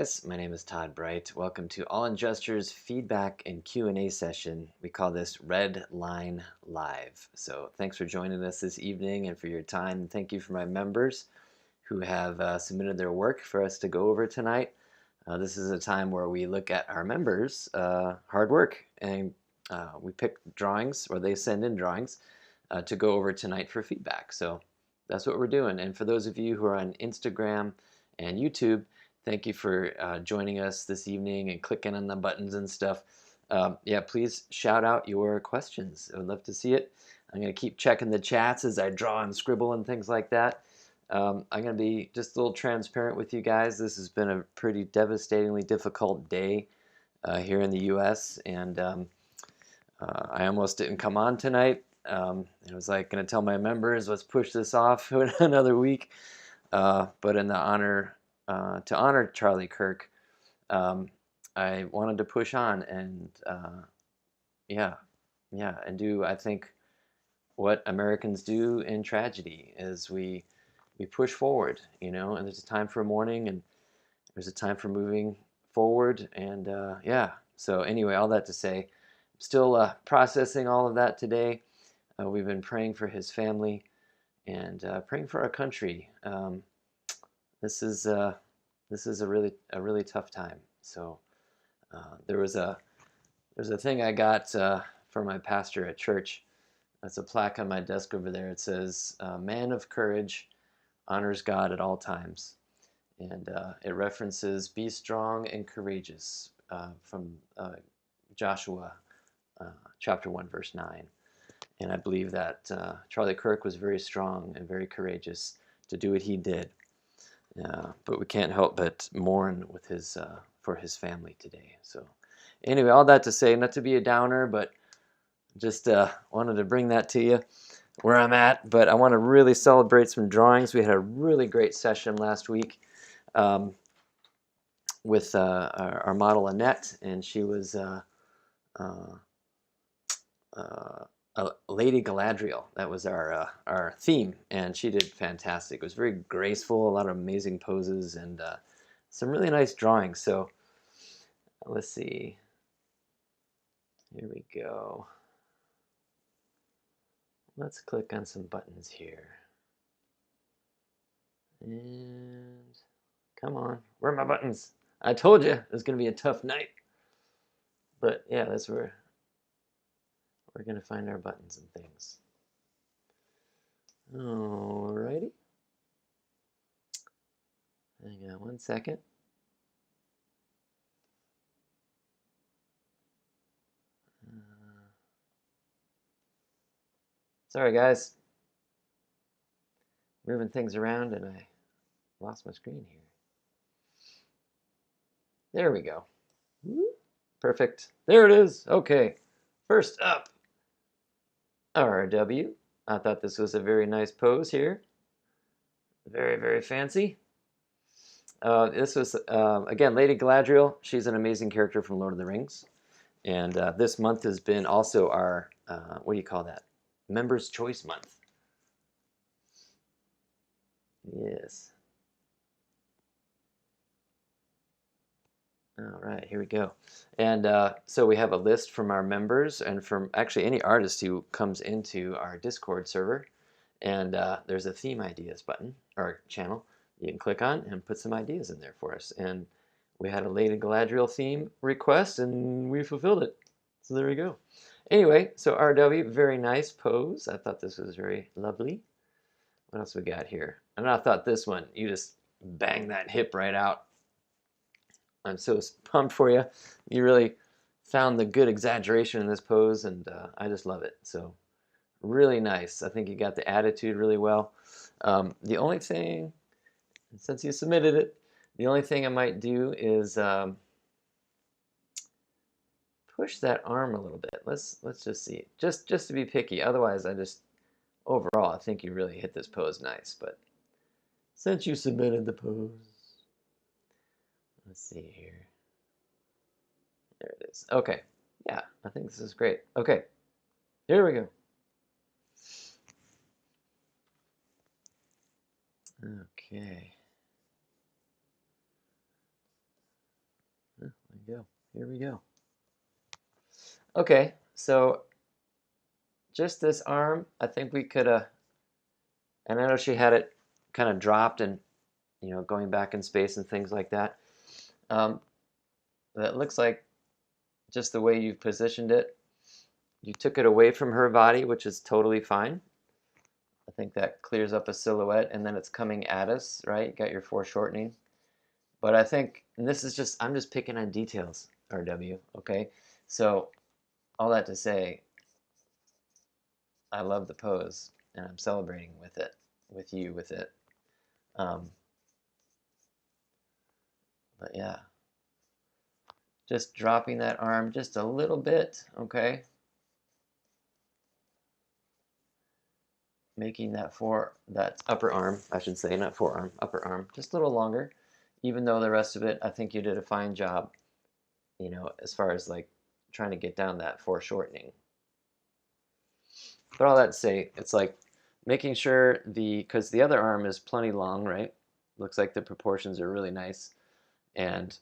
guys, my name is Todd Bright. Welcome to All Ingesters feedback and Q&A session. We call this Red Line Live. So thanks for joining us this evening and for your time. Thank you for my members who have submitted their work for us to go over tonight. This is a time where we look at our members' hard work, and we pick drawings, or they send in drawings to go over tonight for feedback. So that's what we're doing. And for those of you who are on Instagram and YouTube, thank you for joining us this evening and clicking on the buttons and stuff. Yeah, please shout out your questions. I would love to see it. I'm going to keep checking the chats as I draw and scribble and things like that. I'm going to be just a little transparent with you guys. This has been a pretty devastatingly difficult day here in the U.S. and I almost didn't come on tonight. It was like going to tell my members, let's push this off another week. But in the to honor Charlie Kirk, I wanted to push on and and do, I think, what Americans do in tragedy is we push forward, and there's a time for mourning and there's a time for moving forward, and so anyway, all that to say, I'm still processing all of that today. We've been praying for his family and praying for our country. This is a really tough time. So there's a thing I got from my pastor at church. That's a plaque on my desk over there. It says, "Man of courage honors God at all times," and it references "Be strong and courageous" from Joshua chapter 1 verse 9. And I believe that Charlie Kirk was very strong and very courageous to do what he did. But we can't help but mourn with for his family today. So anyway, all that to say, not to be a downer, but just wanted to bring that to you where I'm at. But I want to really celebrate some drawings. We had a really great session last week with our model Annette, and she was Lady Galadriel. That was our theme, and she did fantastic. It was very graceful, a lot of amazing poses, and some really nice drawings. So let's see. Here we go. Let's click on some buttons here. And come on, where are my buttons? I told you it was going to be a tough night. But yeah, that's where we're going to find our buttons and things. Alrighty. Hang on one second. Sorry, guys. Moving things around and I lost my screen here. There we go. Perfect. There it is. Okay. First up, RW. I thought this was a very nice pose here. Very, very fancy. This was, again, Lady Galadriel. She's an amazing character from Lord of the Rings. And this month has been also our, what do you call that? Members' Choice Month. Yes. All right, here we go. And so we have a list from our members and from actually any artist who comes into our Discord server. And there's a theme ideas button or channel you can click on and put some ideas in there for us. And we had a Lady Galadriel theme request and we fulfilled it. So there we go. Anyway, so RW, very nice pose. I thought this was very lovely. What else we got here? And I thought this one, you just bang that hip right out. I'm so pumped for you. You really found the good exaggeration in this pose, and I just love it. So really nice. I think you got the attitude really well. The only thing, since you submitted it, the only thing I might do is push that arm a little bit. Let's just see. Just to be picky. Otherwise, overall, I think you really hit this pose nice. But since you submitted the pose, let's see here. There it is. Okay. Yeah, I think this is great. Okay. Here we go. Okay. we go. Here we go. Okay, so just this arm, I think we could have, and I know she had it kind of dropped and, going back in space and things like that. That looks like just the way you've positioned it. You took it away from her body, which is totally fine. I think that clears up a silhouette, and then it's coming at us, right? You got your foreshortening. But I think, and this is just, I'm just picking on details, RW, okay? So all that to say, I love the pose, and I'm celebrating with it, with you with it. But yeah, just dropping that arm just a little bit, okay? Making that upper arm, I should say, not forearm, upper arm, just a little longer. Even though the rest of it, I think you did a fine job, as far as like trying to get down that foreshortening. But all that to say, it's like making sure because the other arm is plenty long, right? Looks like the proportions are really nice. And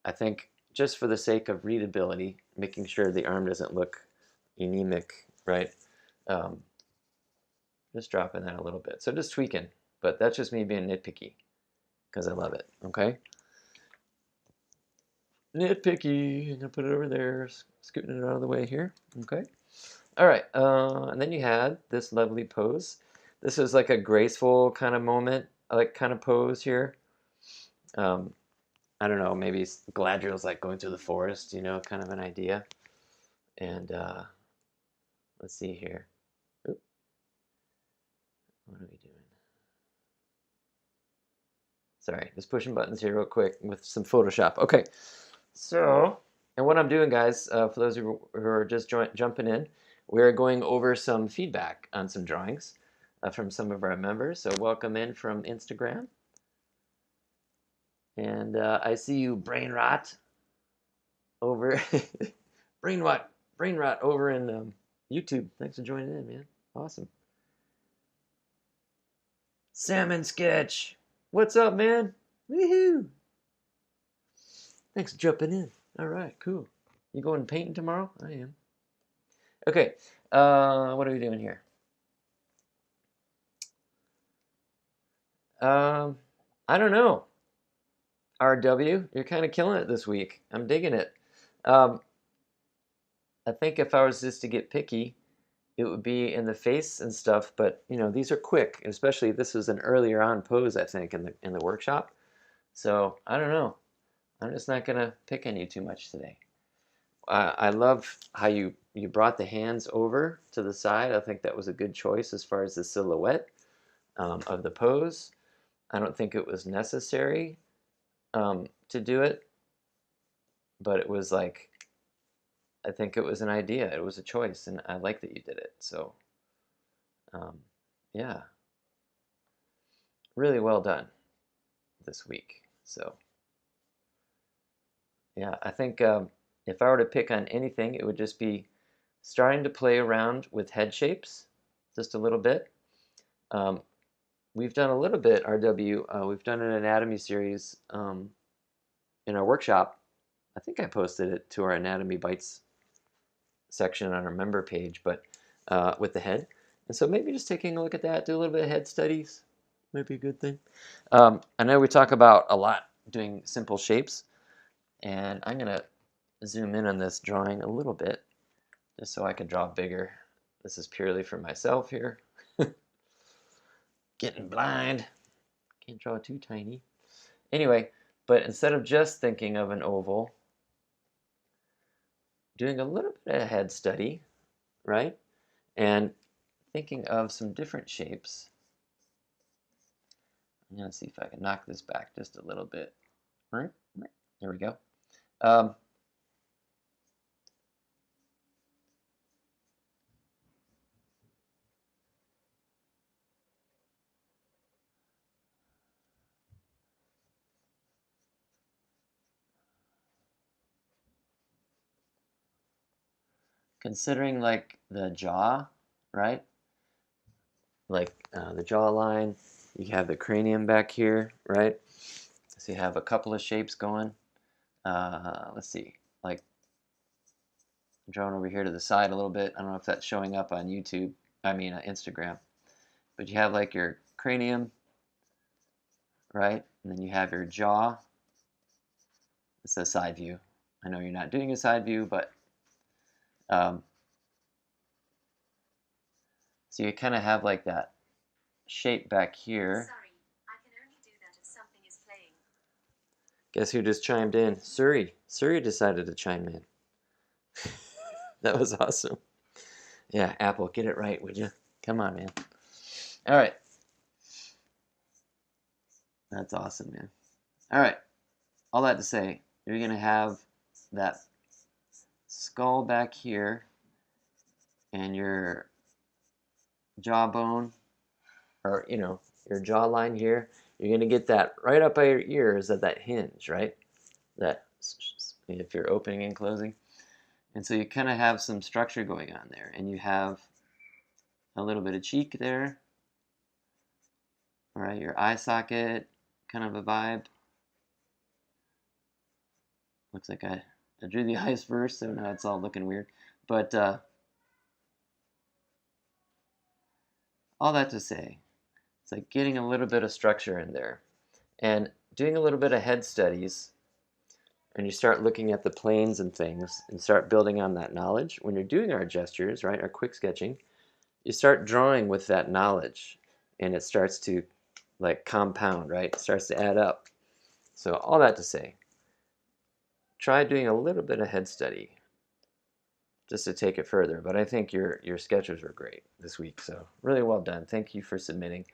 I think just for the sake of readability, making sure the arm doesn't look anemic, right? Just dropping that a little bit. So just tweaking, but that's just me being nitpicky because I love it, okay? Nitpicky, I'm gonna put it over there, scooting it out of the way here, okay? All right, and then you had this lovely pose. This is like a graceful kind of moment, like kind of pose here. I don't know, maybe Galadriel's like going through the forest, kind of an idea. And let's see here. Oop. What are we doing? Sorry, just pushing buttons here real quick with some Photoshop. Okay, so, and what I'm doing, guys, for those who are just jumping in, we're going over some feedback on some drawings from some of our members. So welcome in from Instagram. And I see you, Brain Rot, over Brain Rot over in YouTube. Thanks for joining in, man. Awesome. Salmon Sketch. What's up, man? Woohoo! Thanks for jumping in. All right, cool. You going painting tomorrow? I am. Okay, what are we doing here? I don't know. RW, you're kind of killing it this week. I'm digging it. I think if I was just to get picky, it would be in the face and stuff. But these are quick, especially this is an earlier on pose, I think, in the workshop. So I don't know. I'm just not gonna pick on you too much today. I love how you brought the hands over to the side. I think that was a good choice as far as the silhouette of the pose. I don't think it was necessary to do it, but it was like, I think it was an idea. It was a choice, and I like that you did it. So, yeah, really well done this week. So, yeah, I think if I were to pick on anything, it would just be starting to play around with head shapes just a little bit. We've done a little bit, RW. We've done an anatomy series in our workshop. I think I posted it to our Anatomy Bites section on our member page, but with the head. And so maybe just taking a look at that, do a little bit of head studies, might be a good thing. I know we talk about a lot doing simple shapes, and I'm going to zoom in on this drawing a little bit just so I can draw bigger. This is purely for myself here. Getting blind. Can't draw too tiny. Anyway, but instead of just thinking of an oval, doing a little bit of head study, right? And thinking of some different shapes. I'm going to see if I can knock this back just a little bit. There we go. Considering like the jaw, right? Like the jawline, you have the cranium back here, right? So you have a couple of shapes going. let's see, like drawing over here to the side a little bit. I don't know if that's showing up on YouTube, Instagram. But you have like your cranium, right? And then you have your jaw. It's a side view. I know you're not doing a side view, but so you kind of have like that shape back here. Sorry, I can only do that if something is playing. Guess who just chimed in? Suri. Suri decided to chime in. That was awesome. Yeah, Apple, get it right, would you? Come on, man. All right. That's awesome, man. All right. All that to say, you're going to have that skull back here and your jawbone, or, your jawline here. You're going to get that right up by your ears at that hinge, right? That, if you're opening and closing. And so you kind of have some structure going on there. And you have a little bit of cheek there. All right, your eye socket, kind of a vibe. Looks like I drew the eyes first, so now it's all looking weird. But all that to say, it's like getting a little bit of structure in there. And doing a little bit of head studies, and you start looking at the planes and things, and start building on that knowledge. When you're doing our gestures, right, our quick sketching, you start drawing with that knowledge, and it starts to like compound, right? It starts to add up. So all that to say, try doing a little bit of head study just to take it further. But I think your sketches were great this week, so really well done. Thank you for submitting.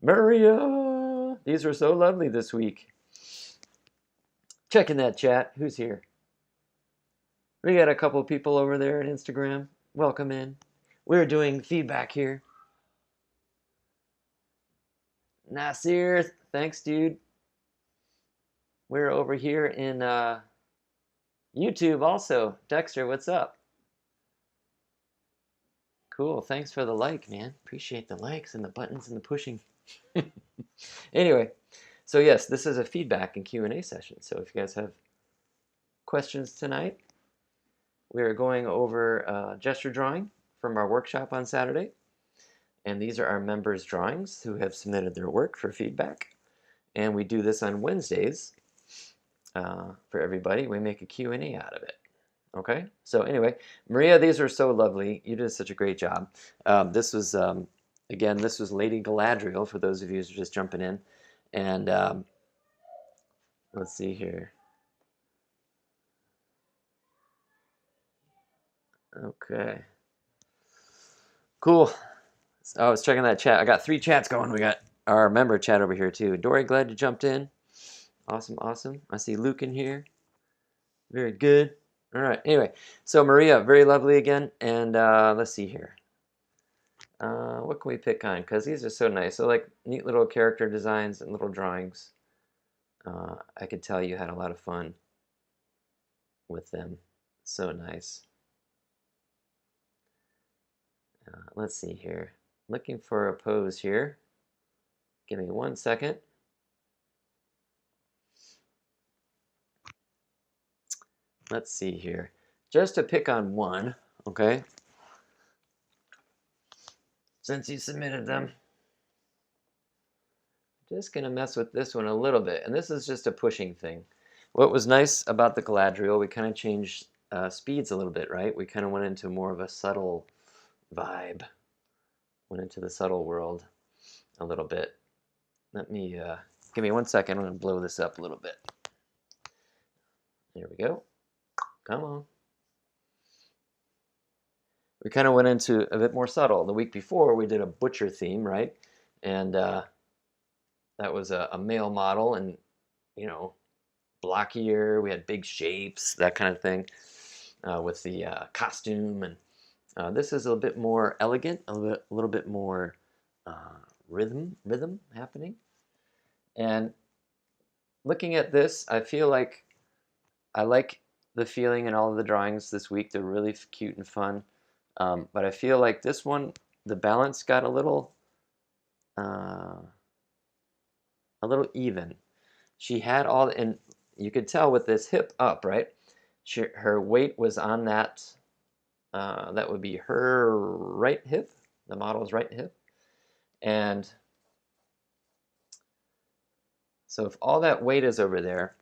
Maria, these were so lovely this week. Checking that chat. Who's here? We got a couple of people over there on Instagram. Welcome in. We're doing feedback here. Nasir, thanks, dude. We're over here in YouTube also. Dexter, what's up? Cool. Thanks for the like, man. Appreciate the likes and the buttons and the pushing. Anyway, so yes, this is a feedback and Q&A session. So if you guys have questions tonight, we are going over gesture drawing from our workshop on Saturday. And these are our members' drawings who have submitted their work for feedback. And we do this on Wednesdays for everybody. We make a Q&A out of it. Okay? So anyway, Maria, these are so lovely. You did such a great job. This was, again, this was Lady Galadriel, for those of you who are just jumping in. And let's see here. Okay. Cool. I was checking that chat. I got 3 chats going. We got our member chat over here too. Dory, glad you jumped in. Awesome, awesome. I see Luke in here. Very good. All right. Anyway, so Maria, very lovely again. And let's see here. What can we pick on? Because these are so nice. So like neat little character designs and little drawings. I could tell you had a lot of fun with them. So nice. Let's see here. Looking for a pose here. Give me 1 second. Let's see here. Just to pick on one, okay? Since you submitted them. Just going to mess with this one a little bit. And this is just a pushing thing. What was nice about the Galadriel, we kind of changed speeds a little bit, right? We kind of went into more of a subtle vibe. Went into the subtle world a little bit. Let me, give me 1 second. I'm going to blow this up a little bit. There we go. Come on. We kind of went into a bit more subtle. The week before, we did a butcher theme, right? And that was a male model and, you know, blockier. We had big shapes, that kind of thing, with the costume. And this is a bit more elegant, a little bit more rhythm happening. And looking at this, I feel like I like the feeling in all of the drawings this week. They're really cute and fun. But I feel like this one, the balance got a little even. She had all, and you could tell with this hip up, right? Her weight was on that. That would be her right hip, the model's right hip. And so if all that weight is over there,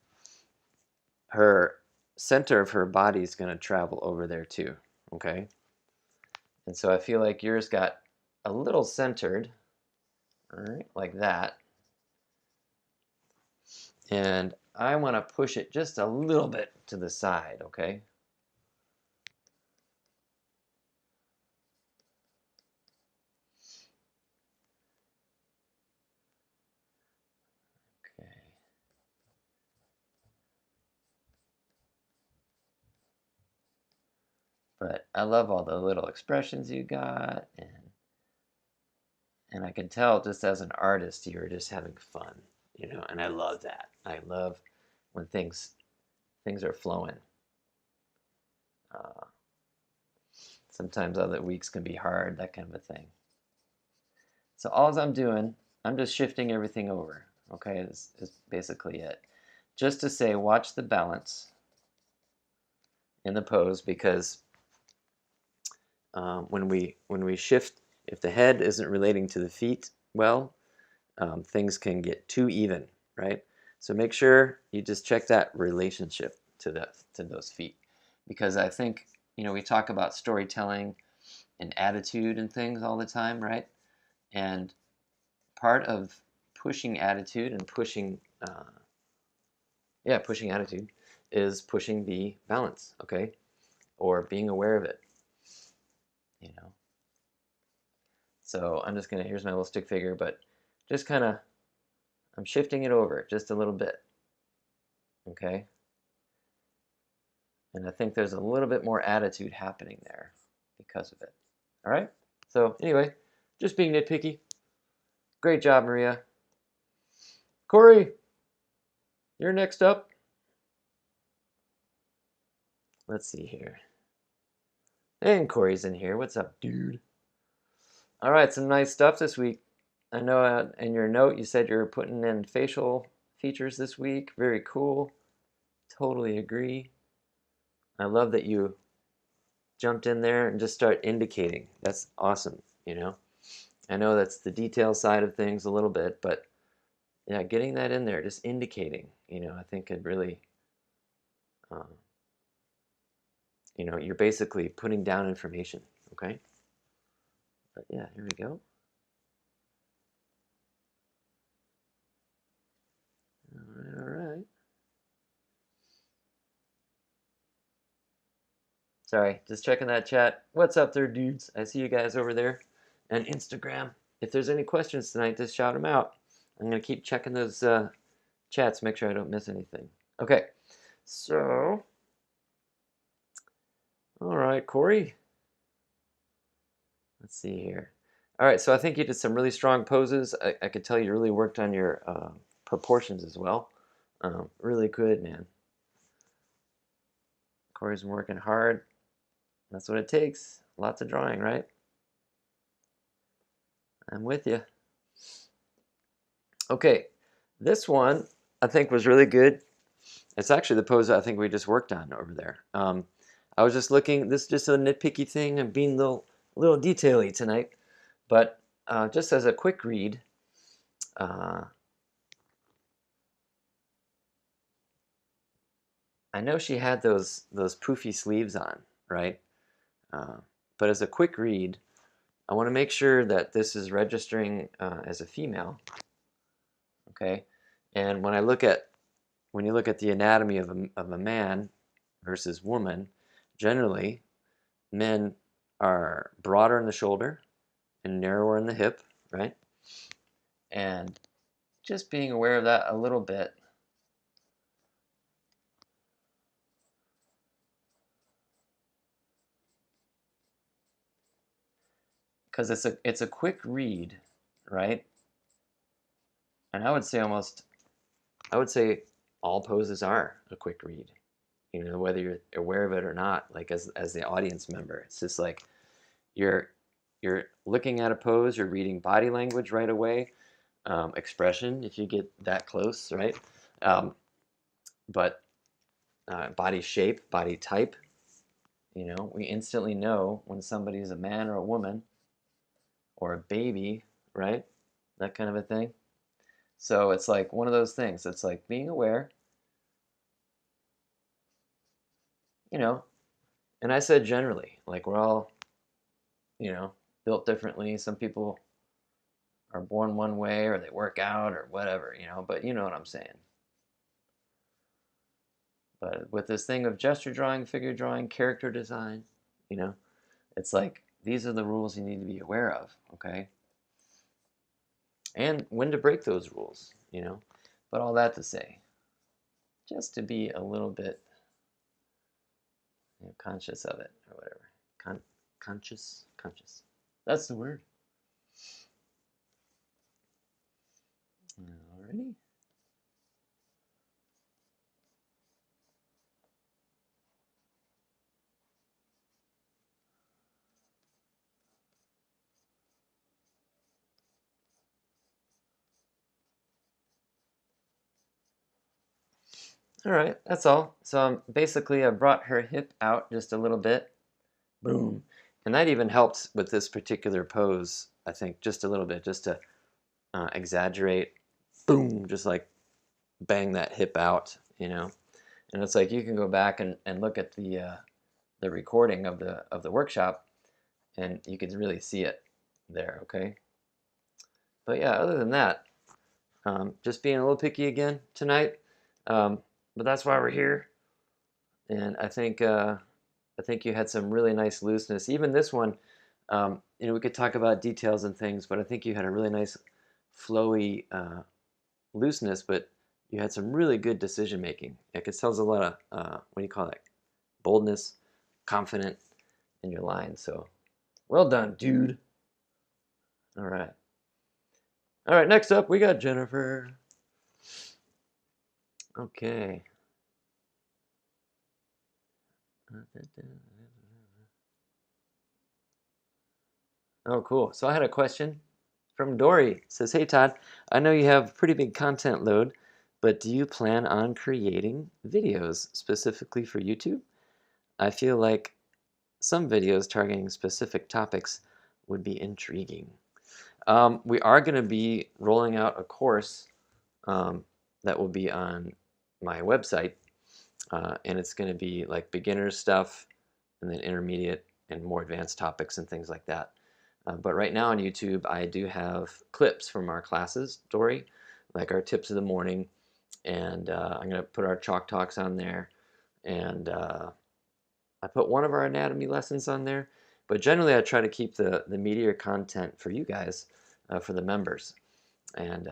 her center of her body is going to travel over there too, okay? And so I feel like yours got a little centered, all right, like that. And I want to push it just a little bit to the side, okay? Okay. But I love all the little expressions you got, and I can tell just as an artist you're just having fun, you know, and I love that. I love when things are flowing. Uh, Sometimes other weeks can be hard, that kind of a thing. So all I'm doing, I'm just shifting everything over. Okay, is basically it. Just to say, watch the balance in the pose, because when we shift, if the head isn't relating to the feet well, things can get too even, right? So make sure you just check that relationship to those feet, because I think we talk about storytelling and attitude and things all the time, right? And part of pushing attitude and pushing attitude is pushing the balance, okay, or being aware of it, you know. So I'm just gonna, here's my little stick figure, but just kind of, I'm shifting it over just a little bit, okay? And I think there's a little bit more attitude happening there because of it. All right? So anyway, just being nitpicky. Great job, Maria. Corey, you're next up. Let's see here. And Corey's in here. What's up, dude? All right, some nice stuff this week. I know in your note you said you're putting in facial features this week. Very cool. Totally agree. I love that you jumped in there and just start indicating. That's awesome, you know. I know that's the detail side of things a little bit, but yeah, getting that in there, just indicating, I think could really, um, you're basically putting down information, okay? But yeah, here we go. All right. Sorry, just checking that chat. What's up there, dudes? I see you guys over there. And Instagram. If there's any questions tonight, just shout them out. I'm going to keep checking those chats, make sure I don't miss anything. Okay, so, all right, Corey. Let's see here. All right, so I think you did some really strong poses. I could tell you really worked on your proportions as well. Really good, man. Corey's been working hard. That's what it takes. Lots of drawing, right? I'm with you. Okay, this one I think was really good. It's actually the pose I think we just worked on over there. I was just looking. This is just a nitpicky thing. I'm being a little detail-y tonight, but just as a quick read, I know she had those poofy sleeves on, right? But as a quick read, I want to make sure that this is registering as a female. Okay, and when you look at the anatomy of a man versus woman, generally men are broader in the shoulder and narrower in the hip, right? And just being aware of that a little bit. Because it's a quick read, right? And I would say all poses are a quick read. Whether you're aware of it or not, like as the audience member. It's just like you're looking at a pose, you're reading body language right away, expression if you get that close, right? but body shape, body type, you know, we instantly know when somebody is a man or a woman or a baby, right? That kind of a thing. So it's like one of those things. It's like being aware, you know, and I said generally, like we're all, you know, built differently. Some people are born one way or they work out or whatever, you know, but you know what I'm saying. But with this thing of gesture drawing, figure drawing, character design, you know, it's like these are the rules you need to be aware of, okay? And when to break those rules, you know. But all that to say, just to be a little bit, you know, conscious of it or whatever. Conscious. That's the word. Alrighty. All right, that's all. So basically, I brought her hip out just a little bit. Boom. And that even helped with this particular pose, I think, just a little bit, just to exaggerate. Boom, just like bang that hip out, you know. And it's like you can go back and look at the recording of the workshop, and you can really see it there. Okay. But yeah, other than that, just being a little picky again tonight. Um, but that's why we're here. And I think you had some really nice looseness. Even this one, you know, we could talk about details and things, but I think you had a really nice flowy looseness, but you had some really good decision making. It tells a lot of what do you call it? Boldness, confident in your line. So well done, dude. All right. All right, next up we got Jennifer. Okay. Oh, cool. So I had a question from Dory. It says, "Hey Todd, I know you have pretty big content load, but do you plan on creating videos specifically for YouTube? I feel like some videos targeting specific topics would be intriguing." We are going to be rolling out a course um, that will be on my website, and it's going to be like beginner stuff, and then intermediate and more advanced topics and things like that. But right now on YouTube, I do have clips from our classes, Dory, like our tips of the morning, and I'm going to put our chalk talks on there, and I put one of our anatomy lessons on there. But generally, I try to keep the meatier content for you guys, for the members, and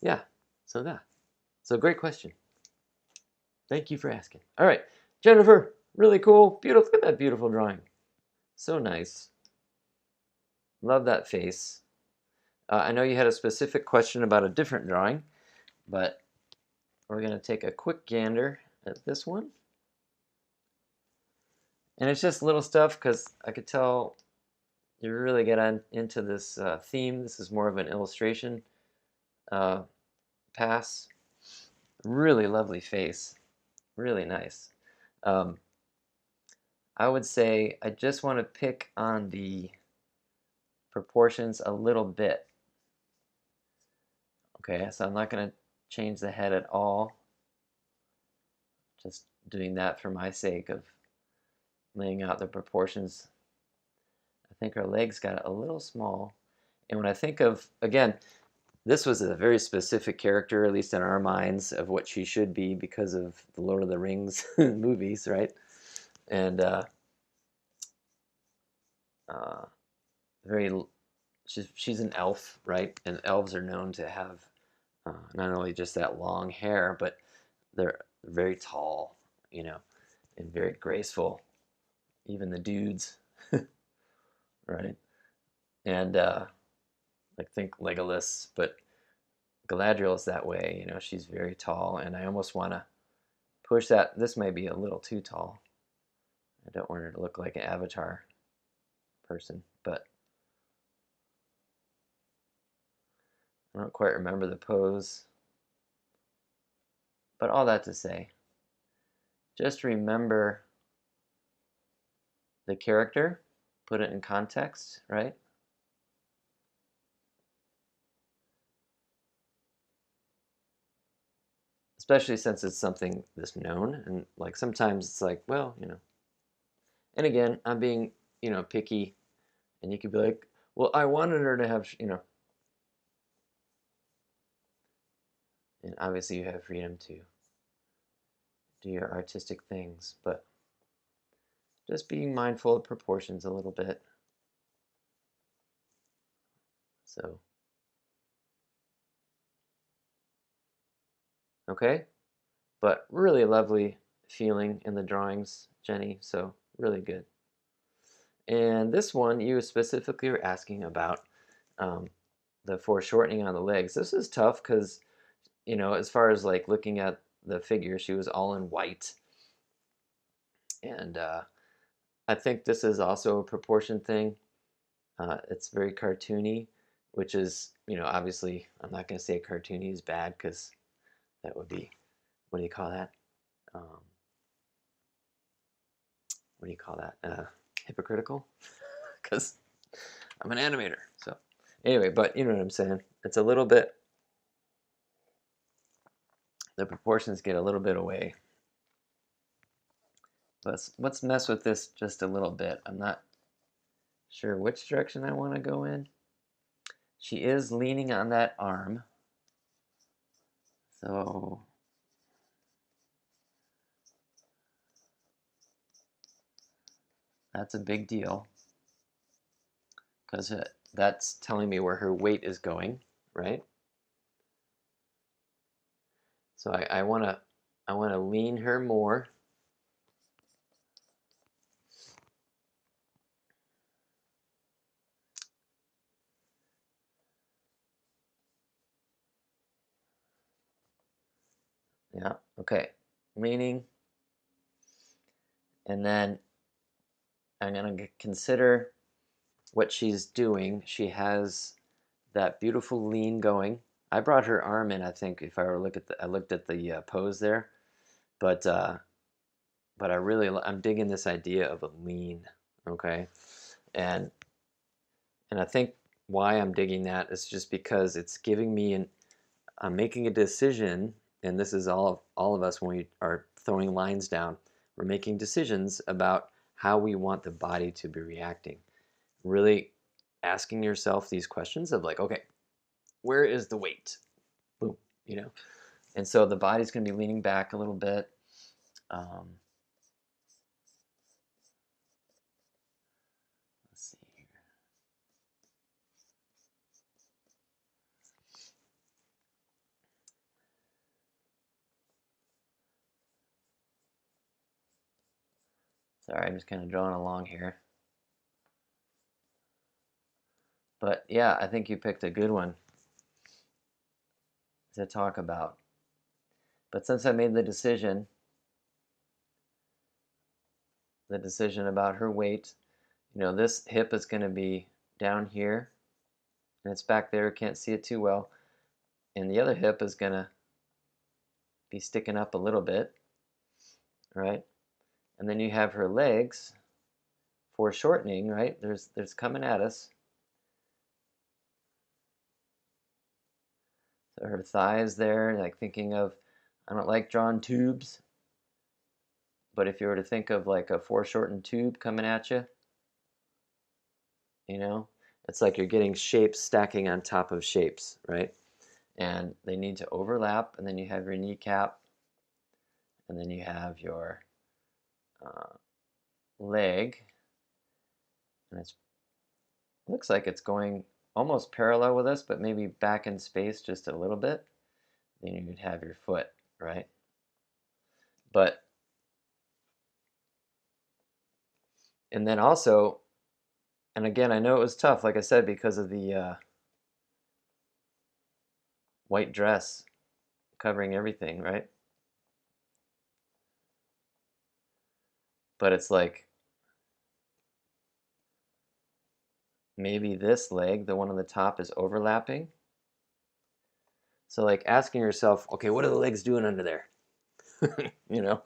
yeah, so that. So great question. Thank you for asking. All right, Jennifer, really cool, beautiful. Look at that beautiful drawing. So nice. Love that face. I know you had a specific question about a different drawing, but we're going to take a quick gander at this one. And it's just little stuff because I could tell you really get into this theme. This is more of an illustration uh, pass. Really lovely face. Really nice. Um, I would say I just want to pick on the proportions a little bit. Okay, so I'm not going to change the head at all. Just doing that for my sake of laying out the proportions. I think our legs got a little small. And when I think of, again, this was a very specific character, at least in our minds, of what she should be because of the Lord of the Rings movies, right? And uh, very, she's an elf, right? And elves are known to have not only just that long hair, but they're very tall, you know, and very graceful. Even the dudes, right? And like think Legolas, but Galadriel is that way. You know, she's very tall, and I almost want to push that. This may be a little too tall. I don't want her to look like an Avatar person, but I don't quite remember the pose. But all that to say, just remember the character, put it in context, right? Especially since it's something that's known, and like sometimes it's like, well, and again, I'm being, picky, and you could be like, well, I wanted her to have, and obviously you have freedom to do your artistic things, but just being mindful of proportions a little bit. So, okay, but really lovely feeling in the drawings, Jenny, so really good. And this one, you specifically were asking about um, the foreshortening on the legs. This is tough because, as far as like looking at the figure, she was all in white. And I think this is also a proportion thing. It's very cartoony, which is, obviously, I'm not going to say cartoony is bad because that would be, what do you call that? Um, what do you call that? Hypocritical? Because I'm an animator. So, anyway, but you know what I'm saying. It's a little bit, the proportions get a little bit away. Let's mess with this just a little bit. I'm not sure which direction I want to go in. She is leaning on that arm. So that's a big deal because that's telling me where her weight is going, right? So I want to lean her more. Yeah, okay. Leaning. And then I'm going to consider what she's doing. She has that beautiful lean going. I brought her arm in, I think, if I were to look at I looked at the pose there, but I'm digging this idea of a lean, okay? And I think why I'm digging that is just because it's giving me I'm making a decision, and this is all of us when we are throwing lines down. We're making decisions about how we want the body to be reacting. Really asking yourself these questions of like, okay, where is the weight? Boom, And so the body's going to be leaning back a little bit. Let's see here. Sorry, I'm just kind of drawing along here. But yeah, I think you picked a good one to talk about. But since I made the decision about her weight, this hip is going to be down here, and it's back there, can't see it too well. And the other hip is going to be sticking up a little bit, right? And then you have her legs foreshortening, right? There's coming at us. So her thighs there, like thinking of, I don't like drawing tubes, but if you were to think of like a foreshortened tube coming at you, it's like you're getting shapes stacking on top of shapes, right? And they need to overlap, and then you have your kneecap, and then you have your uh, leg, and it looks like it's going almost parallel with us, but maybe back in space just a little bit. Then you would have your foot, right? But, and then also, and again, I know it was tough, like I said, because of the white dress covering everything, right? But it's like maybe this leg, the one on the top, is overlapping. So like asking yourself, okay, what are the legs doing under there? you know,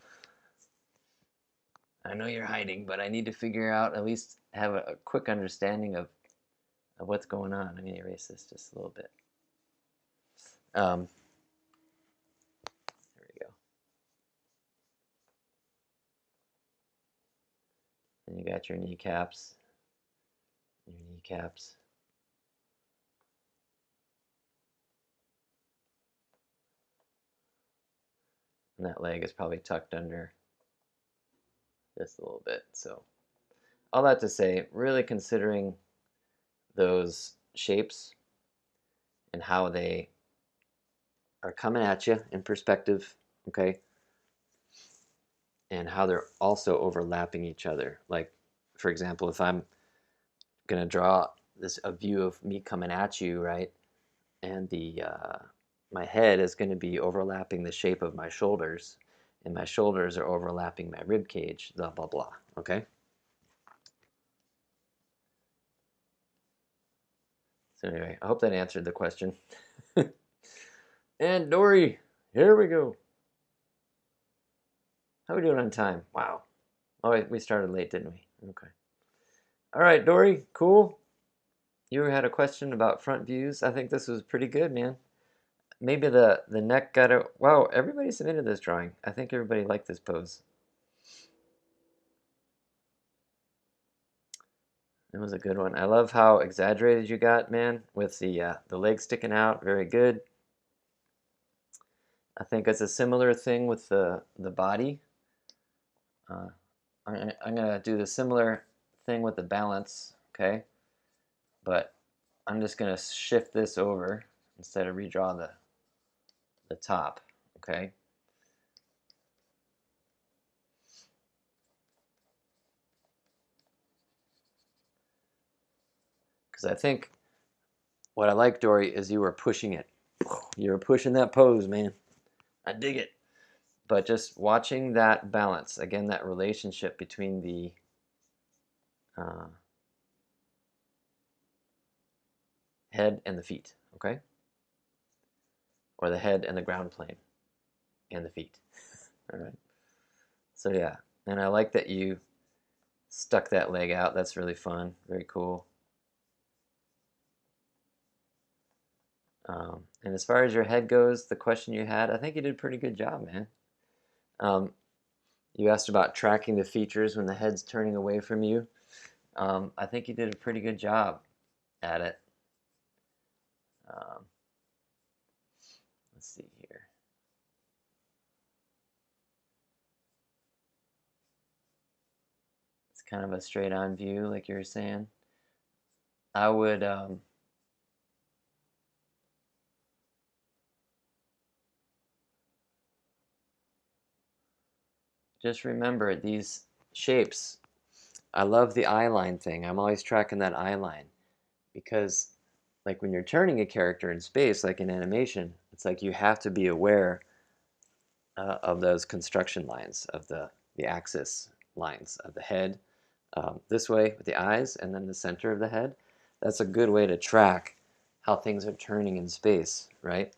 I know you're hiding, but I need to figure out, at least have a quick understanding of what's going on. I'm going to erase this just a little bit. There we go. And you got your kneecaps. Your kneecaps. And that leg is probably tucked under just a little bit. So all that to say, really considering those shapes and how they are coming at you in perspective, okay? And how they're also overlapping each other. Like, for example, if I'm gonna draw a view of me coming at you, right? And my head is going to be overlapping the shape of my shoulders, and my shoulders are overlapping my rib cage, blah blah blah. Okay. So anyway, I hope that answered the question. And Dory, here we go. How are we doing on time? Wow. Oh, we started late, didn't we? Okay. All right, Dory, cool. You had a question about front views. I think this was pretty good, man. Maybe the neck got it. Wow, everybody submitted this drawing. I think everybody liked this pose. It was a good one. I love how exaggerated you got, man, with the leg sticking out. Very good. I think it's a similar thing with the body. Uh, I'm gonna do the similar thing with the balance, okay? But I'm just gonna shift this over instead of redraw the top, okay? Because I think what I like, Dory, is you were pushing it. You were pushing that pose, man. I dig it. But just watching that balance, again, that relationship between the uh, head and the feet, okay? Or the head and the ground plane and the feet, all right? So yeah, and I like that you stuck that leg out. That's really fun, very cool. And as far as your head goes, the question you had, I think you did a pretty good job, man. Um, you asked about tracking the features when the head's turning away from you. I think you did a pretty good job at it. Um, let's see here. It's kind of a straight on view, like you were saying. I would just remember these shapes. I love the eye line thing. I'm always tracking that eye line because, like, when you're turning a character in space, like in animation, it's like you have to be aware of those construction lines, of the axis lines of the head, this way with the eyes, and then the center of the head. That's a good way to track how things are turning in space, right?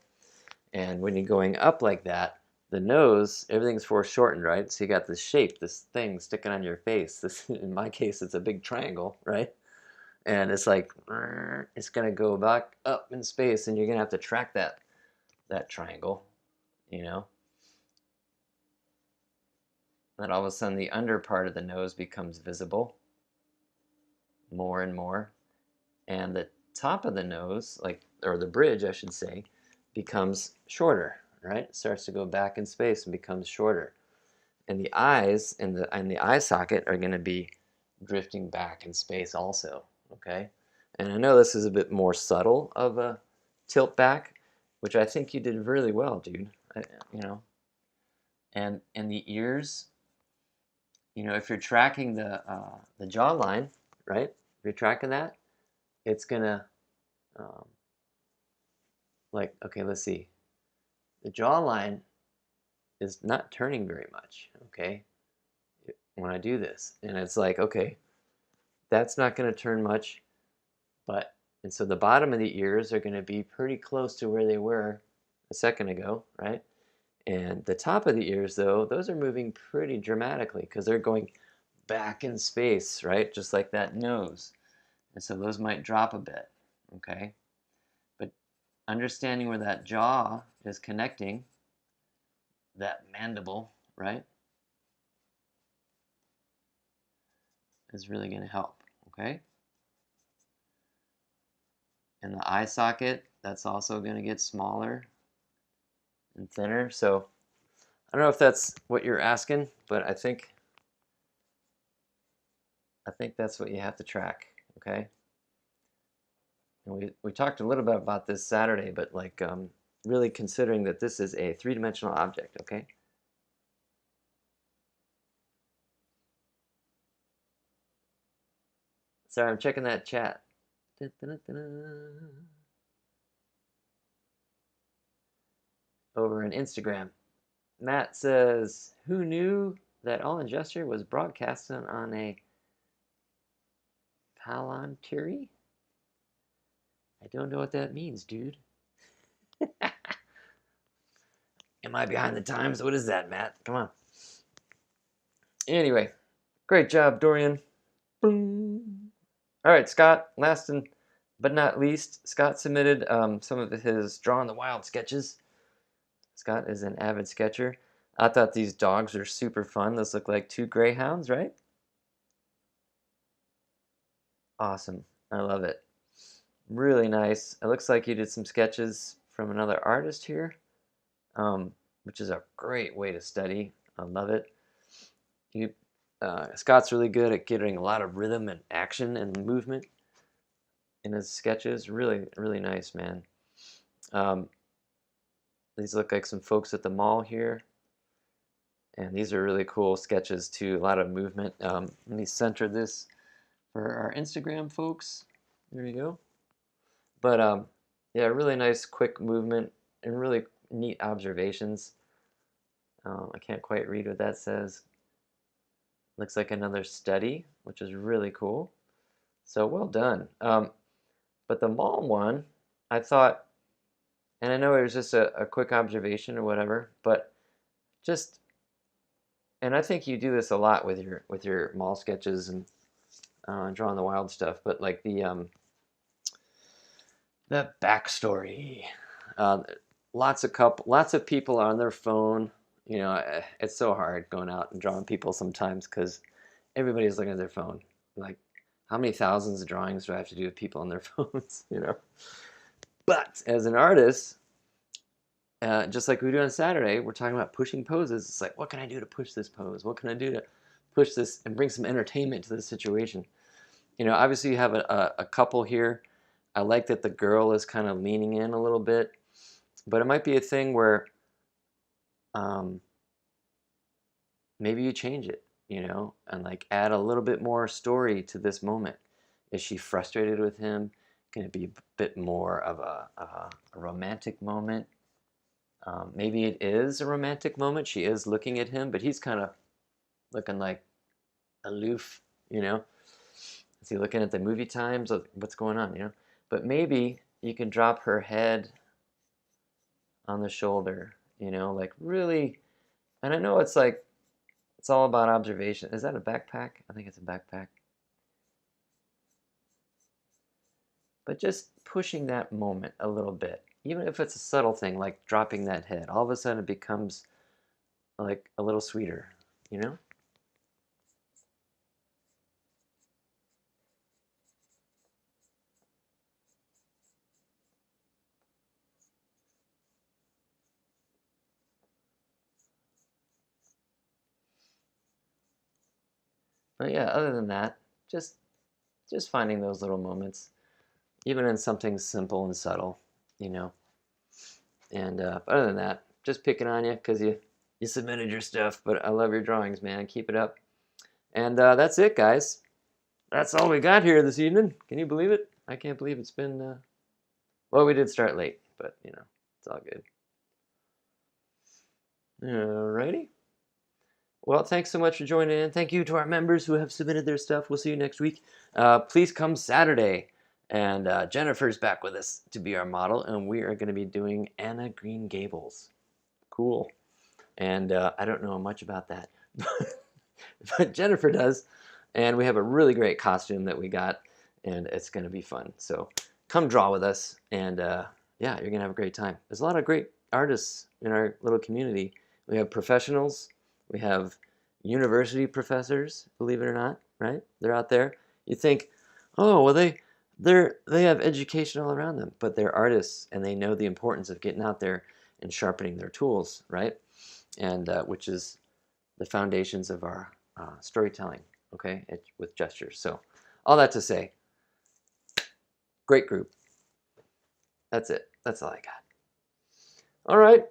And when you're going up like that, the nose, everything's foreshortened, right? So you got this shape, this thing sticking on your face. This, in my case, it's a big triangle, right? And it's like it's gonna go back up in space, and you're gonna have to track that triangle, you know. Then all of a sudden, the under part of the nose becomes visible more and more, and the top of the nose, like, or the bridge, I should say, becomes shorter, right? It starts to go back in space and becomes shorter. And the eyes and the eye socket are going to be drifting back in space also, okay? And I know this is a bit more subtle of a tilt back, which I think you did really well, dude. You know, and the ears, you know, if you're tracking the jawline, right? If you're tracking that, it's gonna um, like, okay, let's see. The jawline is not turning very much, okay? When I do this, and it's like, okay, that's not going to turn much, but, and so the bottom of the ears are going to be pretty close to where they were a second ago, right? And the top of the ears, though, those are moving pretty dramatically because they're going back in space, right? Just like that nose. And so those might drop a bit, okay? But understanding where that jaw is connecting, that mandible, right, is really going to help, okay? And the eye socket, that's also going to get smaller and thinner. So I don't know if that's what you're asking, but I think that's what you have to track, okay? And we talked a little bit about this Saturday, but like really considering that this is a three-dimensional object, okay? Sorry, I'm checking that chat. Over on Instagram. Matt says, who knew that All in Gesture was broadcasting on a Palantiri? I don't know what that means, dude. Am I behind the times? What is that, Matt? Come on. Anyway, great job, Dorian. Boom. All right, Scott, last and but not least, Scott submitted some of his Draw in the Wild sketches. Scott is an avid sketcher. I thought these dogs are super fun. Those look like two greyhounds, right? Awesome. I love it. Really nice. It looks like you did some sketches from another artist here, which is a great way to study. I love it. Scott's really good at getting a lot of rhythm and action and movement in his sketches. Really, really nice, man. Um, these look like some folks at the mall here. And these are really cool sketches too. A lot of movement. Let me center this for our Instagram folks. There you go. But yeah, really nice quick movement and really neat observations. I can't quite read what that says. Looks like another study, which is really cool. So well done. But the mall one, I thought, and I know it was just a quick observation or whatever, but just, and I think you do this a lot with your mall sketches and drawing the wild stuff, but like the backstory. Uh, lots of people on their phone. You know, it's so hard going out and drawing people sometimes because everybody's looking at their phone. Like, how many thousands of drawings do I have to do with people on their phones? You know. But as an artist, just like we do on Saturday, we're talking about pushing poses. It's like, what can I do to push this pose? What can I do to push this and bring some entertainment to this situation? You know, obviously you have a couple here. I like that the girl is kind of leaning in a little bit, but it might be a thing where um, maybe you change it, you know, and like add a little bit more story to this moment. Is she frustrated with him? Can it be a bit more of a romantic moment? Maybe it is a romantic moment. She is looking at him, but he's kind of looking like aloof, you know. Is he looking at the movie times? What's going on, you know? But maybe you can drop her head on the shoulder, you know, like really. And I know it's like, it's all about observation. Is that a backpack? I think it's a backpack. But just pushing that moment a little bit, even if it's a subtle thing like dropping that head, all of a sudden it becomes like a little sweeter, you know? But yeah, other than that, just just finding those little moments, even in something simple and subtle, you know. And other than that, just picking on you because you submitted your stuff. But I love your drawings, man. Keep it up. And that's it, guys. That's all we got here this evening. Can you believe it? I can't believe it's been. Well, we did start late, but you know, it's all good. Alrighty. Well, thanks so much for joining in. Thank you to our members who have submitted their stuff. We'll see you next week. Please come Saturday. And Jennifer's back with us to be our model, and we are going to be doing Anna Green Gables. Cool. And I don't know much about that. but Jennifer does. And we have a really great costume that we got, and it's going to be fun. So come draw with us, and yeah, you're going to have a great time. There's a lot of great artists in our little community. We have professionals, we have university professors, believe it or not, right? They're out there. You think, oh, well, they have education all around them, but they're artists, and they know the importance of getting out there and sharpening their tools, right? And which is the foundations of our storytelling, okay, with gestures. So all that to say, great group. That's it. That's all I got. All right,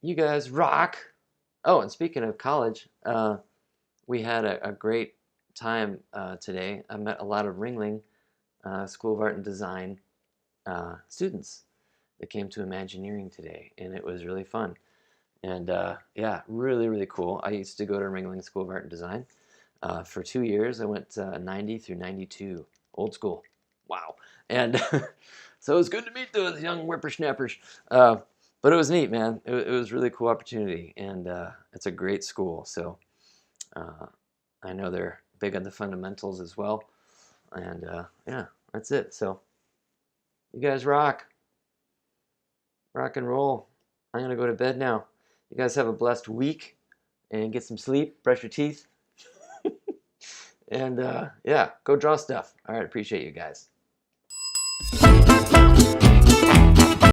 you guys rock. Oh, and speaking of college, we had a great time today. I met a lot of Ringling School of Art and Design students that came to Imagineering today, and it was really fun. And yeah, really, really cool. I used to go to Ringling School of Art and Design for 2 years. I went 90 through 92, old school. Wow. And so it was good to meet those young whippersnappers. But it was neat, man. It was a really cool opportunity, and it's a great school. So I know they're big on the fundamentals as well. And yeah, that's it. So you guys rock. Rock and roll. I'm going to go to bed now. You guys have a blessed week and get some sleep, brush your teeth. And yeah, go draw stuff. All right, appreciate you guys.